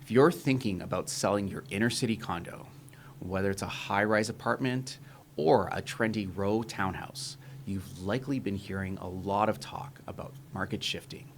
If you're thinking about selling your inner city condo, whether it's a high-rise apartment or a trendy row townhouse, you've likely been hearing a lot of talk about market shifting.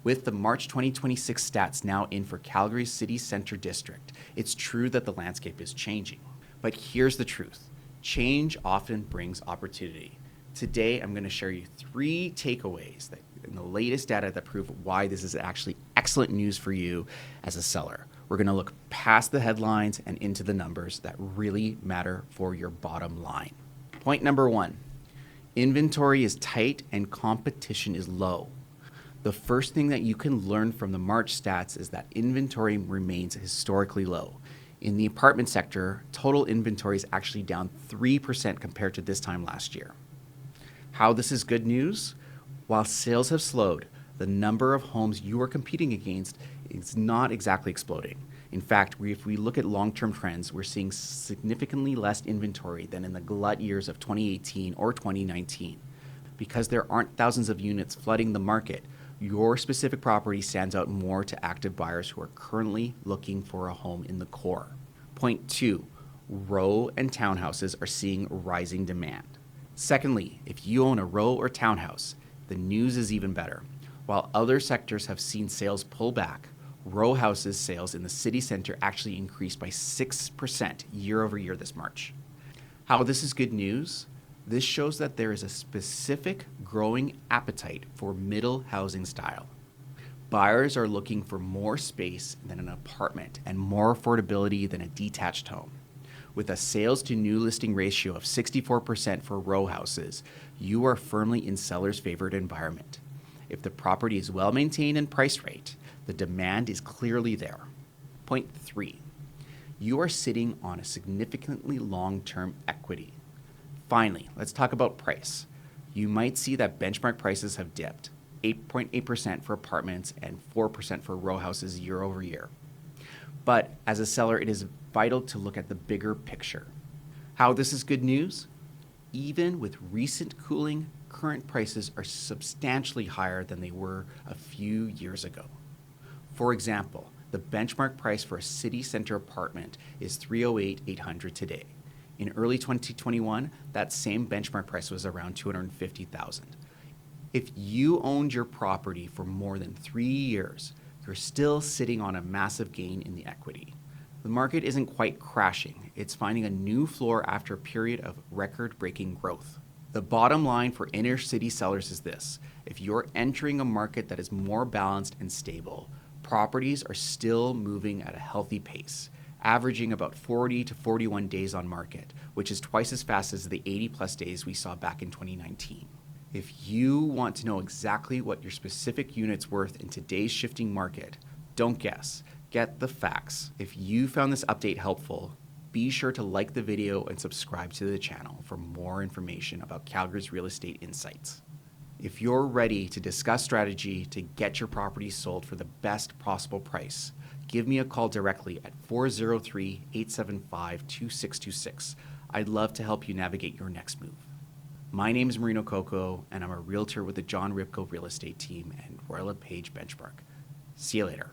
With the March 2026 stats now in for Calgary's city center district, it's true that the landscape is changing. But here's the truth. Change often brings opportunity. Today, I'm going to share you 3 takeaways in the latest data that prove why this is actually excellent news for you as a seller. We're going to look past the headlines and into the numbers that really matter for your bottom line. Point number 1, inventory is tight and competition is low. The first thing that you can learn from the March stats is that inventory remains historically low. In the apartment sector, total inventory is actually down 3% compared to this time last year. How this is good news? While sales have slowed, the number of homes you are competing against is not exactly exploding. In fact, if we look at long-term trends, we're seeing significantly less inventory than in the glut years of 2018 or 2019. Because there aren't thousands of units flooding the market, your specific property stands out more to active buyers who are currently looking for a home in the core. Point 2, row and townhouses are seeing rising demand. Secondly, if you own a row or townhouse, the news is even better. While other sectors have seen sales pull back, row houses sales in the city center actually increased by 6% year over year this March. How this is good news? This shows that there is a specific growing appetite for middle housing style. Buyers are looking for more space than an apartment and more affordability than a detached home. With a sales to new listing ratio of 64% for row houses, you are firmly in seller's favored environment. If the property is well maintained and priced right, the demand is clearly there. Point 3, you are sitting on a significantly long-term equity. Finally, let's talk about price. You might see that benchmark prices have dipped, 8.8% for apartments and 4% for row houses year over year. But as a seller, it is vital to look at the bigger picture. How this is good news? Even with recent cooling, current prices are substantially higher than they were a few years ago. For example, the benchmark price for a city center apartment is $308,800 today. In early 2021, that same benchmark price was around $250,000. If you owned your property for more than 3 years, you're still sitting on a massive gain in the equity. The market isn't quite crashing. It's finding a new floor after a period of record-breaking growth. The bottom line for inner city sellers is this. If you're entering a market that is more balanced and stable, properties are still moving at a healthy pace, averaging about 40 to 41 days on market, which is twice as fast as the 80-plus days we saw back in 2019. If you want to know exactly what your specific unit's worth in today's shifting market, don't guess. Get the facts. If you found this update helpful, be sure to like the video and subscribe to the channel for more information about Calgary's real estate insights. If you're ready to discuss strategy to get your property sold for the best possible price, give me a call directly at 403-875-2626. I'd love to help you navigate your next move. My name is Marino Coco, and I'm a realtor with the John Ripko Real Estate Team and Royal LePage Benchmark. See you later.